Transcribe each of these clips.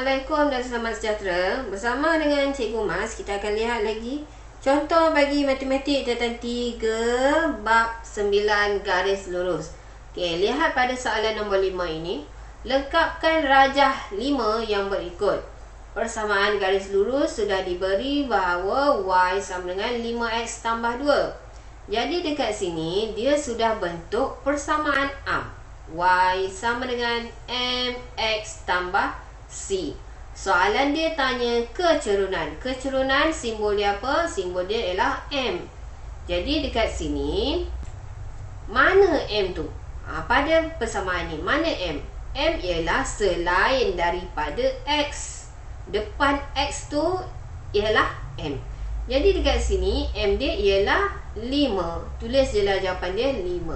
Assalamualaikum dan selamat sejahtera. Bersama dengan Cikgu Mas, kita akan lihat lagi contoh bagi matematik tentang 3 bab 9 garis lurus. Okey, lihat pada soalan nombor 5 ini. Lengkapkan rajah 5 yang berikut. Persamaan garis lurus sudah diberi bahawa Y sama dengan 5X tambah 2. Jadi dekat sini dia sudah bentuk persamaan am. Y sama dengan MX tambah C. Soalan dia tanya kecerunan. Kecerunan simbol dia apa? Simbol dia ialah M. Jadi dekat sini, mana M tu? Pada persamaan ni, mana M? M ialah selain daripada X. Depan X tu ialah M. Jadi dekat sini, M dia ialah 5. Tulis je lah jawapan dia 5.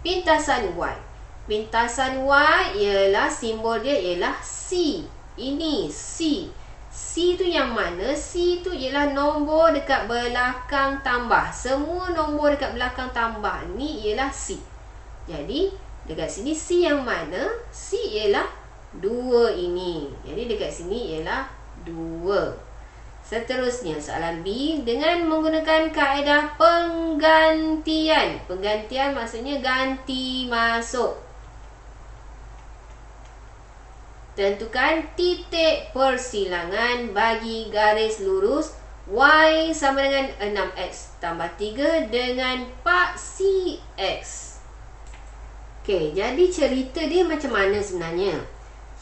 Pintasan Y. Pintasan Y ialah simbol dia ialah C. Ini C. C tu yang mana? C tu ialah nombor dekat belakang tambah. Semua nombor dekat belakang tambah ni ialah C. Jadi dekat sini C yang mana? C ialah 2 ini. Jadi dekat sini ialah 2. Seterusnya soalan B, dengan menggunakan kaedah penggantian. Penggantian maksudnya ganti masuk. Tentukan titik persilangan bagi garis lurus Y sama dengan 6X tambah 3 dengan Pak CX. Okey, jadi cerita dia macam mana sebenarnya?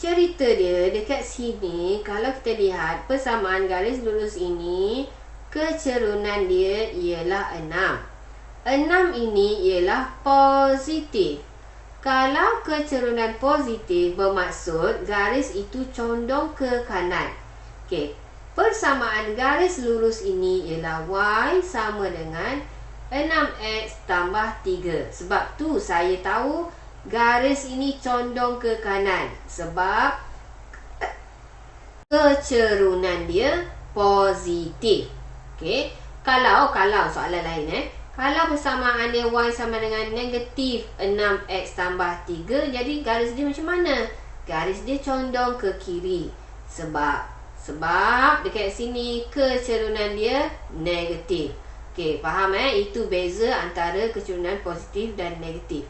Cerita dia dekat sini, kalau kita lihat persamaan garis lurus ini, kecerunan dia ialah 6. 6 ini ialah positif. Kalau kecerunan positif bermaksud garis itu condong ke kanan. Okey, persamaan garis lurus ini ialah Y sama dengan 6X tambah 3. Sebab tu saya tahu garis ini condong ke kanan. Sebab kecerunan dia positif. Okey, kalau soalan lain kalau persamaan dia Y sama dengan negatif 6X tambah 3, jadi garis dia macam mana? Garis dia condong ke kiri. Sebab dekat sini kecerunan dia negatif. Okey, faham Itu beza antara kecerunan positif dan negatif.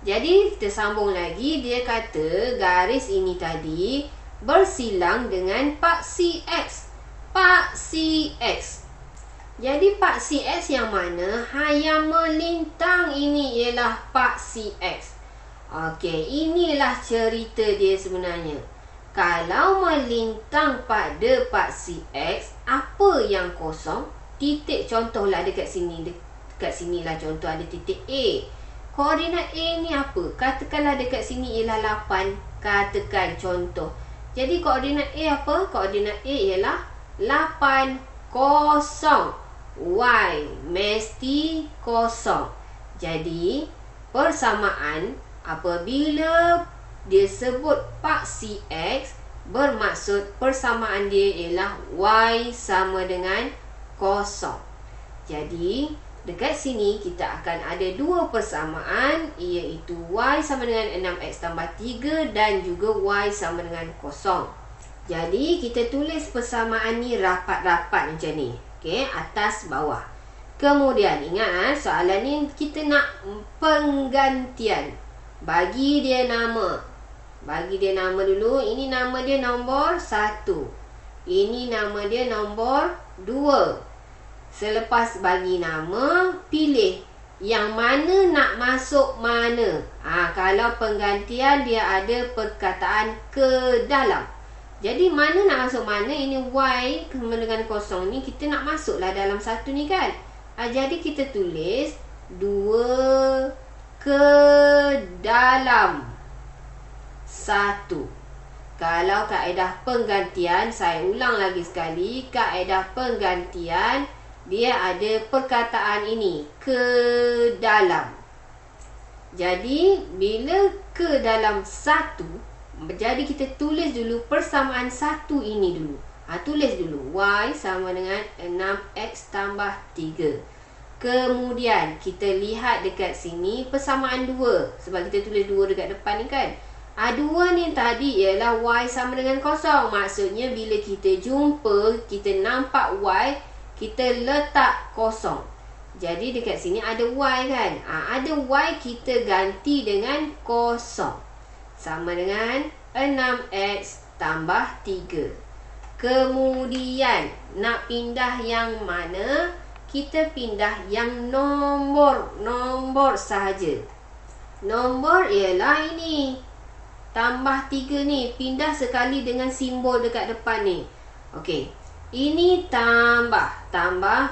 Jadi kita sambung lagi. Dia kata garis ini tadi bersilang dengan Pak CX. Pak CX. Jadi Pak CX yang mana? Yang melintang ini ialah Pak CX. Okey, inilah cerita dia sebenarnya. Kalau melintang pada Pak CX, apa yang kosong? Titik, contohlah dekat sini. Dekat sinilah contoh ada titik A. Koordinat A ni apa? Katakanlah dekat sini ialah 8. Katakan contoh. Jadi koordinat A apa? Koordinat A ialah 8, kosong. Y mesti kosong. Jadi persamaan apabila dia sebut Pak CX, bermaksud persamaan dia ialah Y sama dengan kosong. Jadi dekat sini kita akan ada 2 persamaan, iaitu Y sama dengan 6X tambah 3 dan juga Y sama dengan kosong. Jadi kita tulis persamaan ni rapat-rapat macam ni. Okey, atas bawah. Kemudian ingat soalan ni kita nak penggantian. Bagi dia nama. Bagi dia nama dulu. Ini nama dia nombor 1. Ini nama dia nombor 2. Selepas bagi nama, pilih yang mana nak masuk mana. Kalau penggantian dia ada perkataan ke dalam. Jadi mana nak masuk mana? Ini Y dengan kosong ni kita nak masuklah dalam 1 ni kan. Jadi kita tulis 2 ke dalam 1. Kalau kaedah penggantian, saya ulang lagi sekali, kaedah penggantian dia ada perkataan ini, ke dalam. Jadi bila ke dalam 1, jadi kita tulis dulu persamaan 1 ini dulu. Tulis dulu Y sama dengan 6X tambah 3. Kemudian kita lihat dekat sini persamaan 2. Sebab kita tulis 2 dekat depan ni kan. Aduan yang tadi ialah Y sama dengan kosong. Maksudnya bila kita jumpa, kita nampak Y, kita letak kosong. Jadi dekat sini ada Y kan. Ada Y, kita ganti dengan kosong. Sama dengan 6X tambah 3. Kemudian nak pindah yang mana? Kita pindah yang nombor sahaja. Nombor ialah ini. Tambah 3 ni, pindah sekali dengan simbol dekat depan ni. Okey. Ini tambah,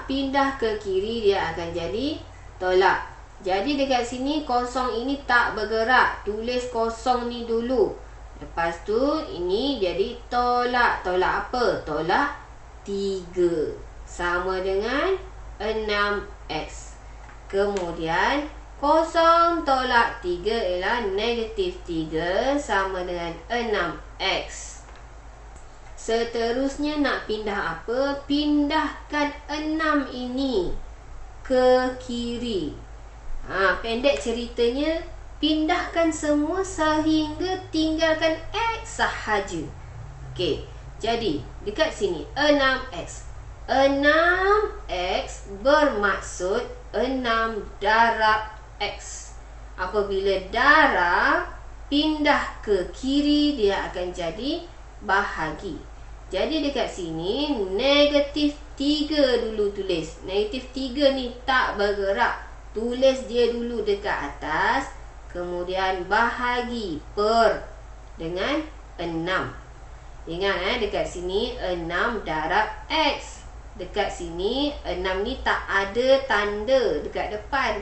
pindah ke kiri dia akan jadi tolak. Jadi dekat sini kosong ini tak bergerak. Tulis kosong ni dulu. Lepas tu ini jadi tolak. Tolak apa? Tolak 3. Sama dengan 6X. Kemudian kosong tolak 3 ialah negatif 3 sama dengan 6X. Seterusnya nak pindah apa? Pindahkan 6 ini ke kiri. Pendek ceritanya, pindahkan semua sehingga tinggalkan X sahaja. Okey, jadi dekat sini 6X. 6X bermaksud 6 darab X. Apabila darab, pindah ke kiri, dia akan jadi bahagi. Jadi dekat sini negatif 3 dulu tulis. Negatif 3 ni tak bergerak. Tulis dia dulu dekat atas. Kemudian bahagi per dengan 6. Ingat dekat sini 6 darab X. Dekat sini 6 ni tak ada tanda dekat depan,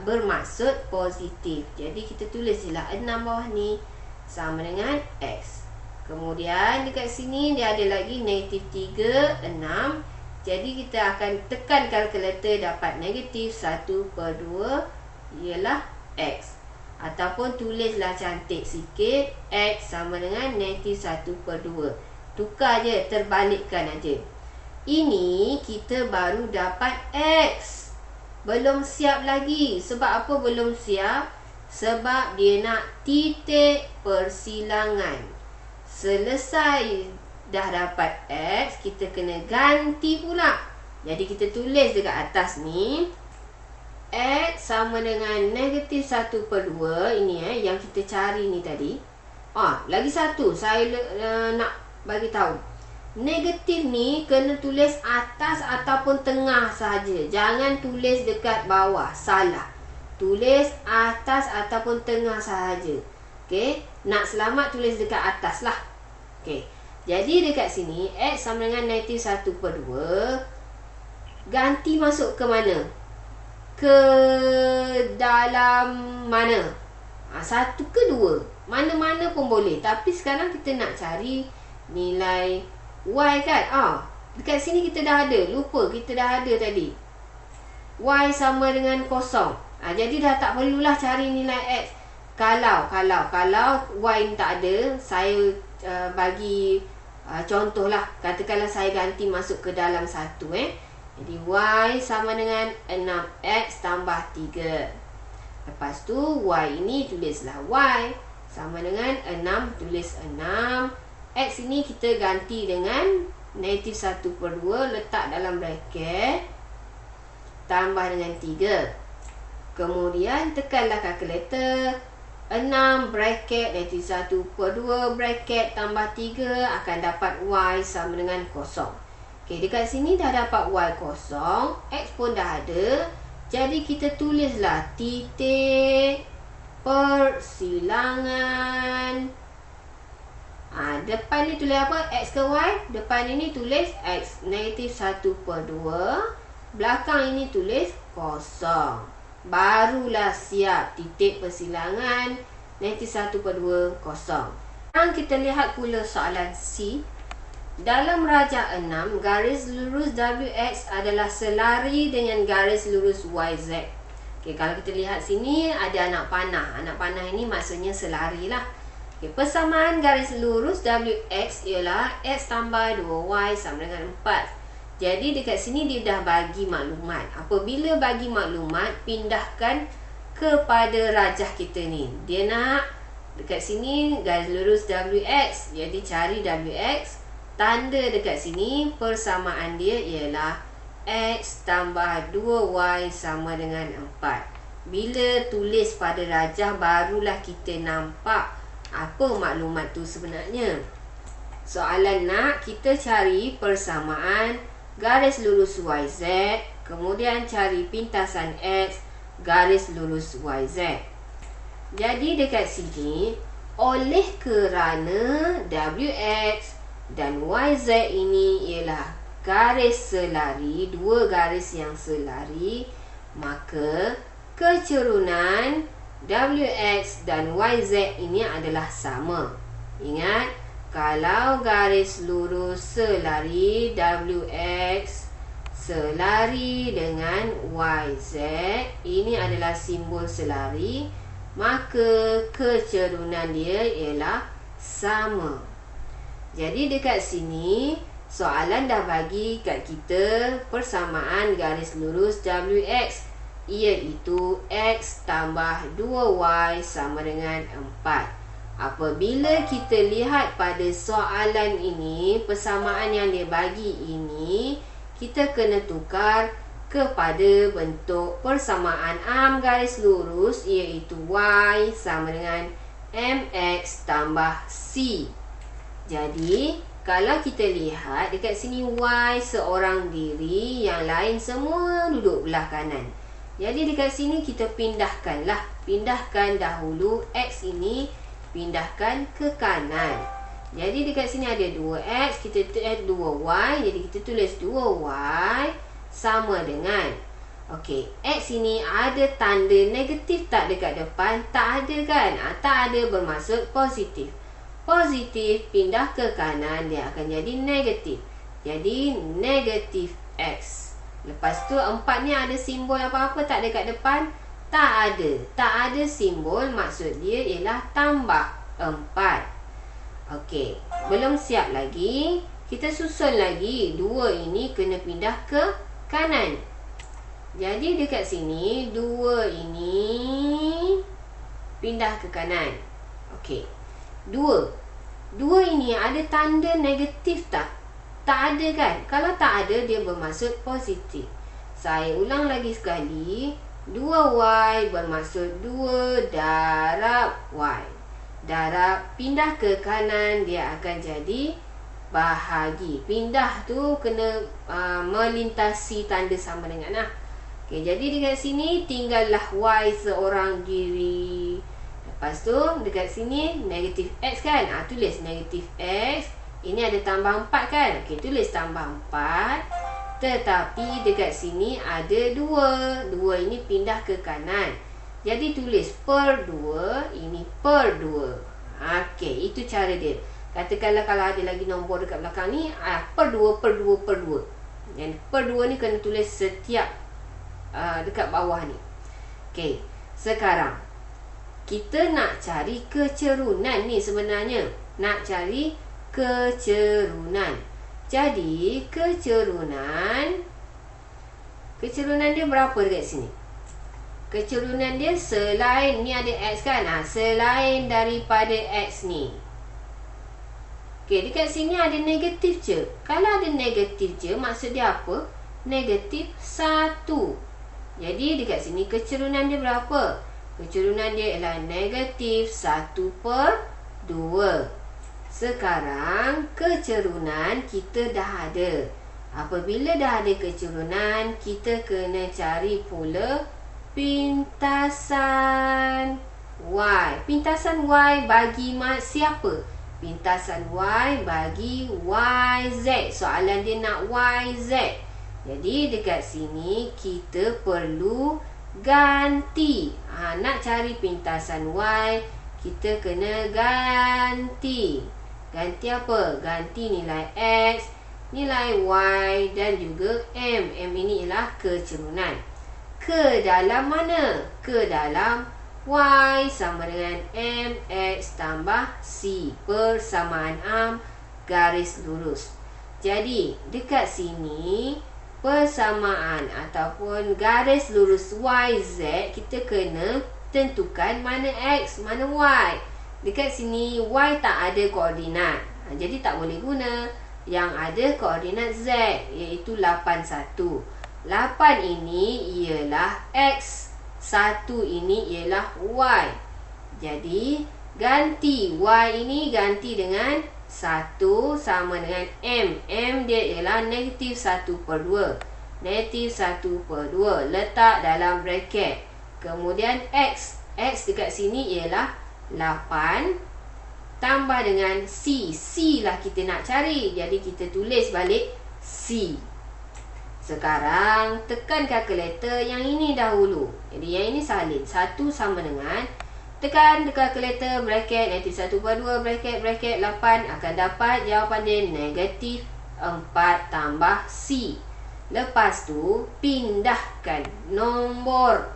bermaksud positif. Jadi kita tulis je lah 6 bawah ni sama dengan X. Kemudian dekat sini dia ada lagi negatif 3, 6. Jadi kita akan tekan kalkulator, dapat negatif 1/2 ialah X. Ataupun tulislah cantik sikit, X sama dengan negatif 1/2. Tukar je, terbalikkan aja. Ini kita baru dapat X. Belum siap lagi. Sebab apa belum siap? Sebab dia nak titik persilangan. Selesai dah dapat X, kita kena ganti pula. Jadi kita tulis dekat atas ni, X sama dengan negatif 1/2. Ini yang kita cari ni tadi. Lagi satu saya nak bagi tahu. Negatif ni kena tulis atas ataupun tengah saja. Jangan tulis dekat bawah, salah. Tulis atas ataupun tengah sahaja. Okey, nak selamat tulis dekat atas lah. Okey. Jadi dekat sini X sama dengan negatif 1/2. Ganti masuk ke mana? Ke dalam mana? 1 ke 2? Mana-mana pun boleh. Tapi sekarang kita nak cari nilai Y kan? Dekat sini kita dah ada. Lupa kita dah ada tadi. Y sama dengan kosong. Jadi dah tak perlulah cari nilai X. Kalau Y ni tak ada, saya bagi contoh lah. Katakanlah saya ganti masuk ke dalam 1. Jadi Y sama dengan 6X tambah 3. Lepas tu Y ini tulislah Y sama dengan 6, tulis 6. X ini kita ganti dengan negatif 1/2, letak dalam bracket, tambah dengan 3. Kemudian tekanlah kalkulator. 6 bracket negatif 1/2 bracket tambah 3 akan dapat Y sama dengan kosong. Okey, dekat sini dah dapat Y kosong, X pun dah ada. Jadi kita tulislah titik persilangan. Depan ni tulis apa? X ke Y? Depan ini tulis X negatif 1/2. Belakang ini tulis kosong. Barulah siap titik persilangan negatif 1/2 kosong. Sekarang kita lihat pula soalan C. Dalam rajak 6, garis lurus WX adalah selari dengan garis lurus YZ. Okey, kalau kita lihat sini ada anak panah. Anak panah ini maksudnya selari lah. Persamaan garis lurus WX ialah X tambah 2Y sama dengan 4. Jadi dekat sini dia dah bagi maklumat. Apabila bagi maklumat, pindahkan kepada rajah kita ni. Dia nak Dekat sini garis lurus WX. Jadi cari WX. Tanda dekat sini persamaan dia ialah X tambah 2Y sama dengan 4. Bila tulis pada rajah, barulah kita nampak apa maklumat tu sebenarnya. Soalan nak kita cari persamaan garis lurus YZ, kemudian cari pintasan X garis lurus YZ. Jadi dekat sini, oleh kerana WX dan YZ ini ialah garis selari, dua garis yang selari, maka kecerunan WX dan YZ ini adalah sama. Ingat, kalau garis lurus selari WX selari dengan YZ, ini adalah simbol selari, maka kecerunan dia ialah sama. Jadi dekat sini soalan dah bagi kat kita persamaan garis lurus WX, iaitu X tambah 2Y sama dengan 4. Apabila kita lihat pada soalan ini, persamaan yang dia bagi ini, kita kena tukar kepada bentuk persamaan am garis lurus, iaitu Y sama dengan MX tambah C. Jadi kalau kita lihat dekat sini, Y seorang diri, yang lain semua duduk belah kanan. Jadi dekat sini kita pindahkanlah. Pindahkan dahulu X ini, pindahkan ke kanan. Jadi dekat sini ada 2X, kita add 2Y. Jadi kita tulis 2Y sama dengan, okey, X ini ada tanda negatif tak dekat depan? Tak ada kan? Tak ada bermaksud positif. Positif pindah ke kanan, dia akan jadi negatif. Jadi negatif X. Lepas tu 4 ni ada simbol apa-apa tak dekat depan? Tak ada. Tak ada simbol, maksud dia ialah tambah 4. Okey, belum siap lagi. Kita susun lagi. 2 ini kena pindah ke kanan. Jadi dekat sini 2 ini pindah ke kanan. Okey. 2 ini ada tanda negatif tak? Tak ada kan? Kalau tak ada, dia bermaksud positif. Saya ulang lagi sekali. 2Y bermaksud 2 darab Y. Darab pindah ke kanan, dia akan jadi bahagi. Pindah tu kena melintasi tanda sama dengan Okey, jadi dekat sini tinggallah Y seorang diri. Lepas tu dekat sini negatif X kan? Tulis negatif X. Ini ada tambah 4 kan? Okey, tulis tambah 4. Tetapi dekat sini ada 2. 2 ini pindah ke kanan. Jadi tulis per 2. Ini per 2. Okey, itu cara dia. Katakanlah kalau ada lagi nombor dekat belakang ni, per 2, per 2, per 2. Yang per 2 ni kena tulis setiap dekat bawah ni. Okey, sekarang kita nak cari kecerunan ni sebenarnya. Nak cari kecerunan. Jadi kecerunan dia berapa dekat sini? Kecerunan dia selain ni ada X kan? Selain daripada X ni. Okey, dekat sini ada negatif je. Kalau ada negatif je, maksud dia apa? Negatif 1. Jadi dekat sini kecerunan dia berapa? Kecerunan dia ialah negatif 1 per 2. Sekarang kecerunan kita dah ada. Apabila dah ada kecerunan, kita kena cari pula pintasan Y. Pintasan Y bagi siapa? Pintasan Y bagi YZ. Soalan dia nak YZ. Jadi dekat sini kita perlu ganti. Nak cari pintasan Y, kita kena ganti. Ganti apa? Ganti nilai X, nilai Y dan juga M. M ini ialah kecerunan. Ke dalam mana? Ke dalam Y sama dengan MX tambah C. Persamaan am garis lurus. Jadi dekat sini persamaan ataupun garis lurus YZ, kita kena tentukan mana X, mana Y. dekat sini Y tak ada koordinat. Jadi tak boleh guna. Yang ada koordinat Z, iaitu 81. 8 ini ialah X, 1 ini ialah Y. Jadi ganti Y ini ganti dengan 1 sama dengan M. M dia ialah negatif 1/2. Negatif 1/2. Letak dalam bracket. Kemudian X. X dekat sini ialah 8 tambah dengan C. C lah kita nak cari. Jadi kita tulis balik C. Sekarang tekan kalkulator yang ini dahulu. Jadi yang ini salin. 1 sama dengan, tekan kalkulator, bracket negatif 1/2, bracket 8, akan dapat jawapan dia negatif 4 tambah C. Lepas tu pindahkan nombor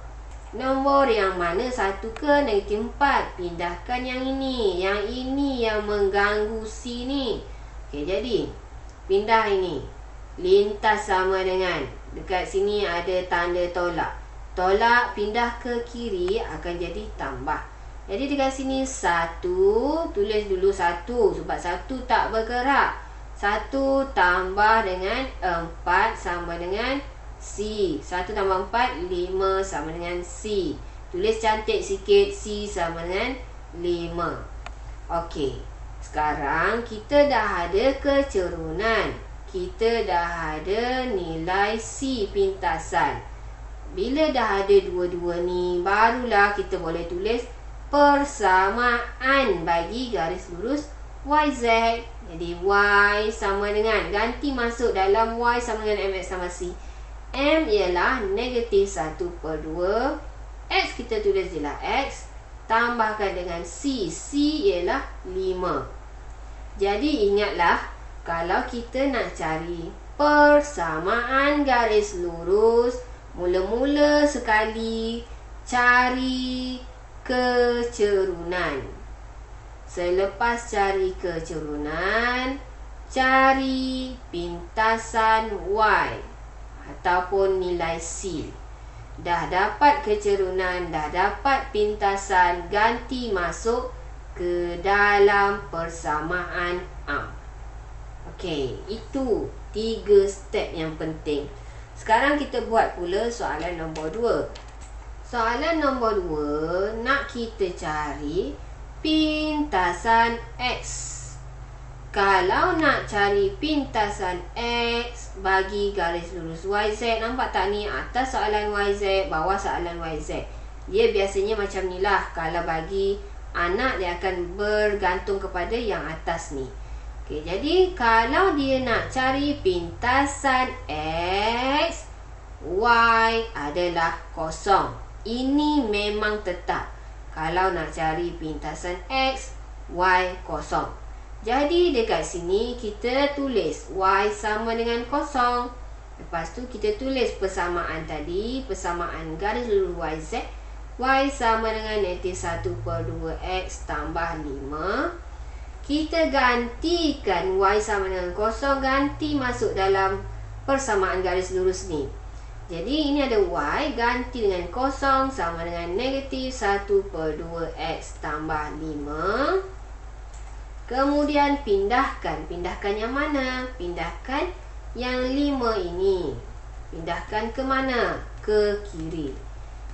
yang mana 1 ke negatif 4. Pindahkan yang ini. Yang ini yang mengganggu C ni. Okey, jadi pindah ini. Lintas sama dengan, dekat sini ada tanda tolak. Tolak pindah ke kiri akan jadi tambah. Jadi dekat sini 1, tulis dulu 1 sebab 1 tak bergerak. 1 tambah dengan 4 sama dengan C. 1 tambah 4, 5 sama dengan C. Tulis cantik sikit, C sama dengan 5. Okey, sekarang kita dah ada kecerunan. Kita dah ada nilai C pintasan. Bila dah ada dua-dua ni, barulah kita boleh tulis persamaan bagi garis lurus YZ. Jadi Y sama dengan, ganti masuk dalam Y sama dengan MX tambah C. M ialah negatif 1/2. X kita tulis je lah X. Tambahkan dengan C. C ialah 5. Jadi ingatlah, kalau kita nak cari persamaan garis lurus, mula-mula sekali cari kecerunan. Selepas cari kecerunan, cari pintasan Y ataupun nilai C. Dah dapat kecerunan, dah dapat pintasan, ganti masuk ke dalam persamaan A. Okey, itu 3 step yang penting. Sekarang kita buat pula soalan nombor 2. Soalan nombor 2, nak kita cari pintasan X. Kalau nak cari pintasan X bagi garis lurus YZ, nampak tak ni? Atas soalan YZ, bawah soalan YZ. Dia biasanya macam ni lah. Kalau bagi anak, dia akan bergantung kepada yang atas ni. Okey, jadi kalau dia nak cari pintasan X, Y adalah kosong. Ini memang tetap. Kalau nak cari pintasan X, Y kosong. Jadi dekat sini kita tulis Y sama dengan kosong. Lepas tu kita tulis persamaan tadi, persamaan garis lurus YZ. Y sama dengan negatif 1/2X tambah 5. Kita gantikan Y sama dengan kosong, ganti masuk dalam persamaan garis lurus ni. Jadi ini ada Y, ganti dengan kosong sama dengan negatif 1/2X tambah 5. Kemudian pindahkan. Pindahkan yang mana? Pindahkan yang 5 ini. Pindahkan ke mana? Ke kiri.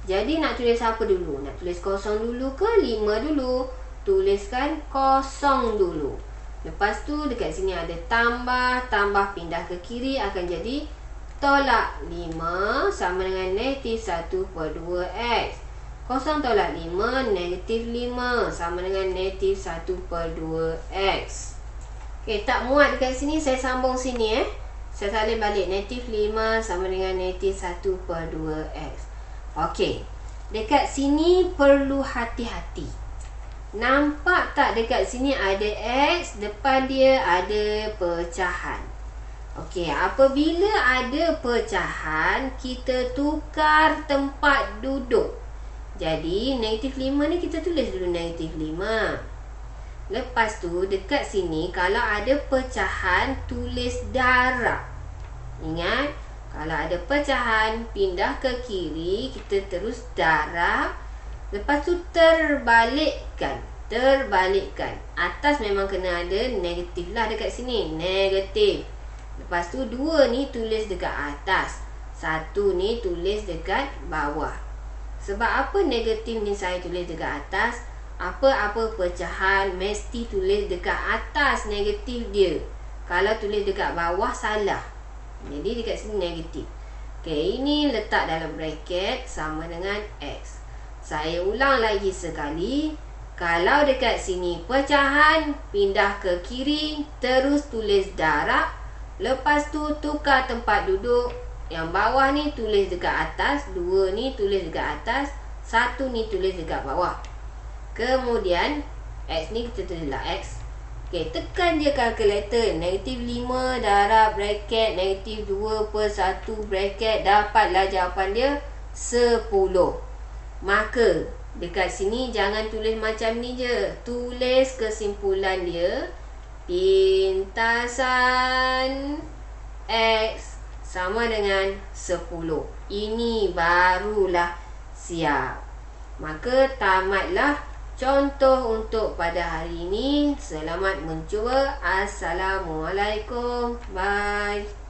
Jadi nak tulis apa dulu? Nak tulis kosong dulu ke 5 dulu? Tuliskan kosong dulu. Lepas tu dekat sini ada tambah. Tambah pindah ke kiri akan jadi tolak 5 sama dengan negatif 1/2X. Kosong tolak 5, negatif 5 sama dengan negatif 1/2X. Okey, tak muat dekat sini, saya sambung sini Saya salin balik. Negatif 5 sama dengan negatif 1/2X. Okey, dekat sini perlu hati-hati. Nampak tak dekat sini ada X, depan dia ada pecahan. Okey, apabila ada pecahan, kita tukar tempat duduk. Jadi negatif 5 ni kita tulis dulu negatif 5. Lepas tu dekat sini kalau ada pecahan, tulis darab. Ingat, kalau ada pecahan, pindah ke kiri, kita terus darab. Lepas tu terbalikkan. terbalikkan. Atas memang kena ada negatif lah dekat sini. Negatif. Lepas tu 2 ni tulis dekat atas, 1 ni tulis dekat bawah. Sebab apa negatif ni saya tulis dekat atas? Apa-apa pecahan mesti tulis dekat atas negatif dia. Kalau tulis dekat bawah salah. Jadi dekat sini negatif. Okey, ini letak dalam bracket sama dengan X. Saya ulang lagi sekali. Kalau dekat sini pecahan, pindah ke kiri, terus tulis darab. Lepas tu tukar tempat duduk. Yang bawah ni tulis dekat atas, 2 ni tulis dekat atas, 1 ni tulis dekat bawah. Kemudian X ni kita tulislah X. Okey, tekan je kalkulator. Negatif 5 darab bracket negatif 2 per 1 bracket. Dapatlah jawapan dia 10. Maka dekat sini jangan tulis macam ni je. Tulis kesimpulan dia. Pintasan X sama dengan 10. Ini barulah siap. Maka tamatlah contoh untuk pada hari ini. Selamat mencuba. Assalamualaikum. Bye.